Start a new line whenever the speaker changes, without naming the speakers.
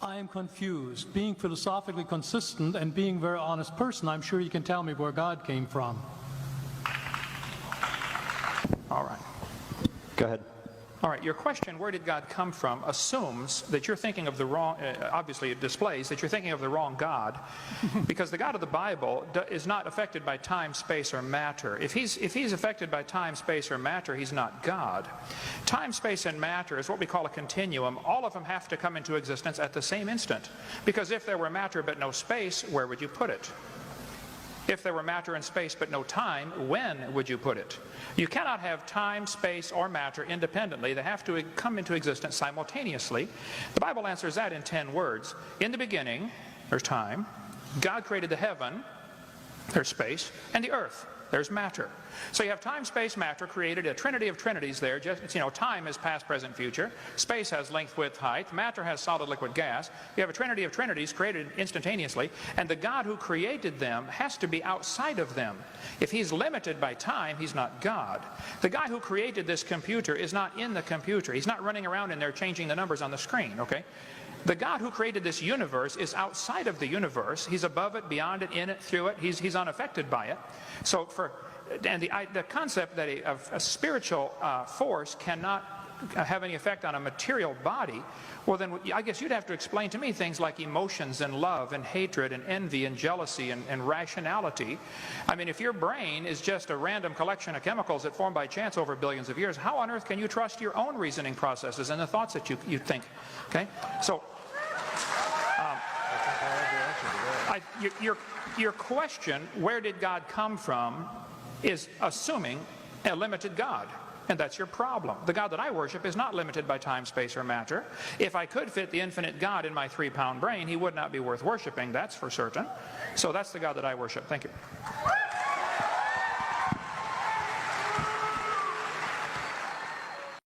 I am confused. Being philosophically consistent and being a very honest person, I'm sure you can tell me where God came from.
All right.
Go ahead.
All right, your question, where did God come from, assumes that you're thinking of the wrong, obviously it displays that you're thinking of the wrong God, because the God of the Bible is not affected by time, space, or matter. If he's affected by time, space, or matter, he's not God. Time, space, and matter is what we call a continuum. All of them have to come into existence at the same instant, because if there were matter but no space, where would you put it? If there were matter and space but no time, when would you put it? You cannot have time, space, or matter independently. They have to come into existence simultaneously. The Bible answers that in 10 words. In the beginning, there's time. God created the heaven, there's space, and the earth, there's matter. So you have time, space, matter, created a trinity of trinities there. Just, time is past, present, future. Space has length, width, height. Matter has solid, liquid, gas. You have a trinity of trinities created instantaneously, and the God who created them has to be outside of them. If he's limited by time, he's not God. The guy who created this computer is not in the computer. He's not running around in there changing the numbers on the screen, okay? The God who created this universe is outside of the universe. He's above it, beyond it, in it, through it. He's unaffected by it. So the concept that a spiritual force cannot have any effect on a material body, well then I guess you'd have to explain to me things like emotions and love and hatred and envy and jealousy and rationality. I mean, if your brain is just a random collection of chemicals that formed by chance over billions of years, how on earth can you trust your own reasoning processes and the thoughts that you think? Okay, so your question, where did God come from, is assuming a limited God. And that's your problem. The God that I worship is not limited by time, space, or matter. If I could fit the infinite God in my 3-pound brain, he would not be worth worshiping, that's for certain. So that's the God that I worship. Thank you.